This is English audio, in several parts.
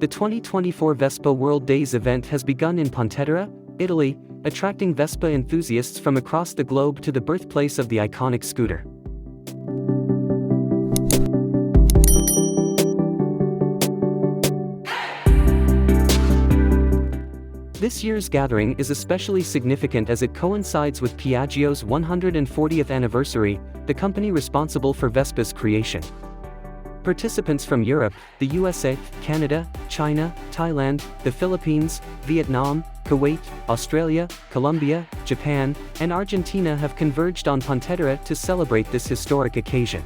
The 2024 Vespa World Days event has begun in Pontedera, Italy, attracting Vespa enthusiasts from across the globe to the birthplace of the iconic scooter. This year's gathering is especially significant as it coincides with Piaggio's 140th anniversary, the company responsible for Vespa's creation. Participants from Europe, the USA, Canada, China, Thailand, the Philippines, Vietnam, Kuwait, Australia, Colombia, Japan, and Argentina have converged on Pontedera to celebrate this historic occasion.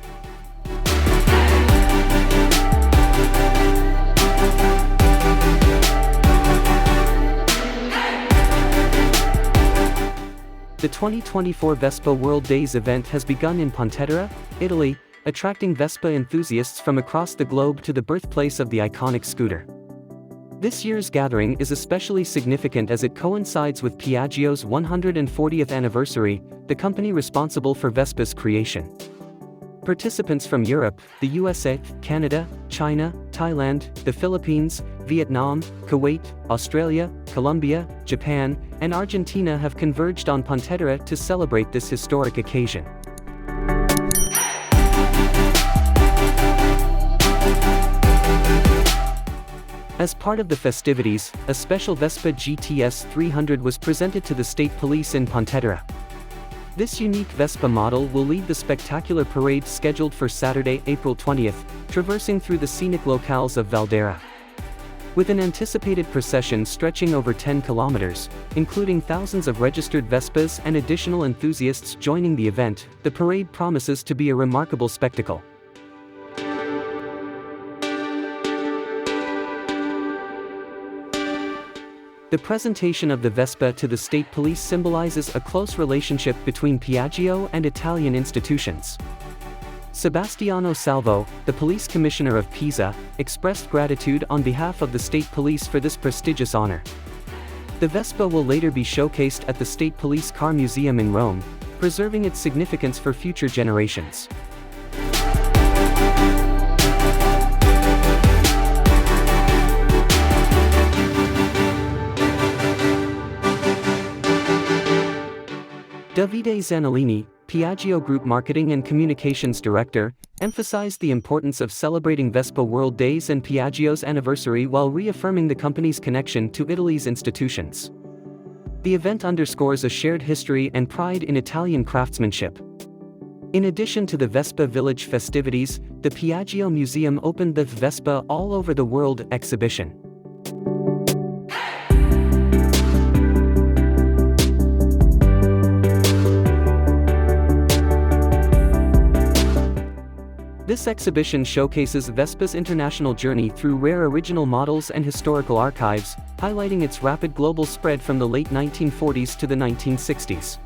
The 2024 Vespa World Days event has begun in Pontedera, Italy, attracting Vespa enthusiasts from across the globe to the birthplace of the iconic scooter. This year's gathering is especially significant as it coincides with Piaggio's 140th anniversary, the company responsible for Vespa's creation. Participants from Europe, the USA, Canada, China, Thailand, the Philippines, Vietnam, Kuwait, Australia, Colombia, Japan, and Argentina have converged on Pontedera to celebrate this historic occasion. As part of the festivities, a special Vespa GTS 300 was presented to the state police in Pontedera. This unique Vespa model will lead the spectacular parade scheduled for Saturday, April 20th, traversing through the scenic locales of Valdera. With an anticipated procession stretching over 10 kilometers, including thousands of registered Vespas and additional enthusiasts joining the event, the parade promises to be a remarkable spectacle. The presentation of the Vespa to the state police symbolizes a close relationship between Piaggio and Italian institutions. Sebastiano Salvo, the police commissioner of Pisa, expressed gratitude on behalf of the state police for this prestigious honor. The Vespa will later be showcased at the State Police Car Museum in Rome, preserving its significance for future generations. Davide Zanellini, Piaggio Group Marketing and Communications Director, emphasized the importance of celebrating Vespa World Days and Piaggio's anniversary while reaffirming the company's connection to Italy's institutions. The event underscores a shared history and pride in Italian craftsmanship. In addition to the Vespa Village festivities, the Piaggio Museum opened the Vespa All Over the World exhibition. This exhibition showcases Vespa's international journey through rare original models and historical archives, highlighting its rapid global spread from the late 1940s to the 1960s.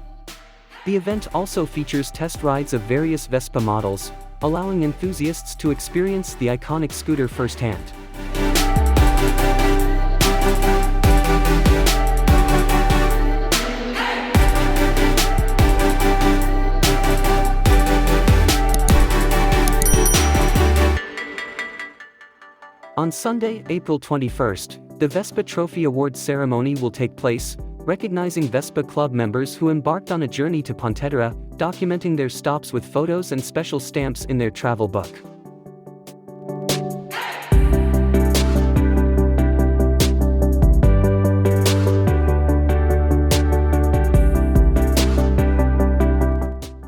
The event also features test rides of various Vespa models, allowing enthusiasts to experience the iconic scooter firsthand. On Sunday, April 21st, the Vespa Trophy Award ceremony will take place, recognizing Vespa Club members who embarked on a journey to Pontedera, documenting their stops with photos and special stamps in their travel book.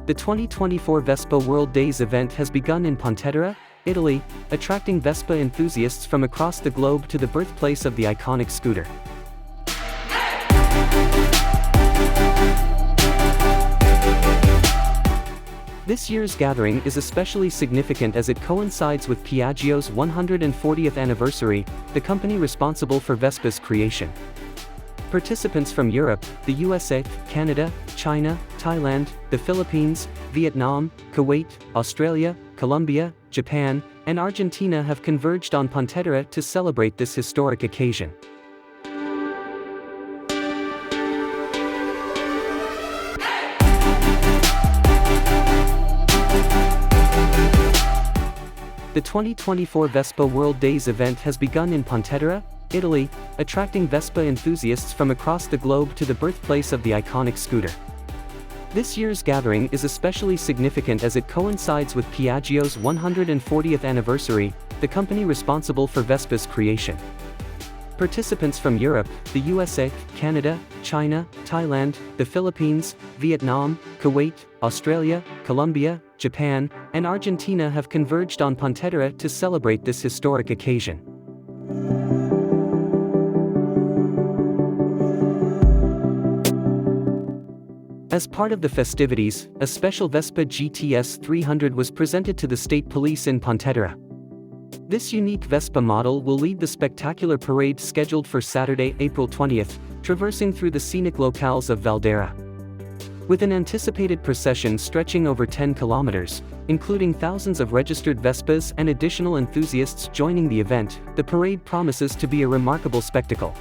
The 2024 Vespa World Days event has begun in Pontedera, Italy, attracting Vespa enthusiasts from across the globe to the birthplace of the iconic scooter. This year's gathering is especially significant as it coincides with Piaggio's 140th anniversary, the company responsible for Vespa's creation. Participants from Europe, the USA, Canada, China, Thailand, the Philippines, Vietnam, Kuwait, Australia, Colombia, Japan, and Argentina have converged on Pontedera to celebrate this historic occasion. The 2024 Vespa World Days event has begun in Pontedera, Italy, attracting Vespa enthusiasts from across the globe to the birthplace of the iconic scooter. This year's gathering is especially significant as it coincides with Piaggio's 140th anniversary, the company responsible for Vespa's creation. Participants from Europe, the USA, Canada, China, Thailand, the Philippines, Vietnam, Kuwait, Australia, Colombia, Japan, and Argentina have converged on Pontedera to celebrate this historic occasion. As part of the festivities, a special Vespa GTS 300 was presented to the state police in Pontedera. This unique Vespa model will lead the spectacular parade scheduled for Saturday, April 20th, traversing through the scenic locales of Valdera. With an anticipated procession stretching over 10 kilometers, including thousands of registered Vespas and additional enthusiasts joining the event, the parade promises to be a remarkable spectacle.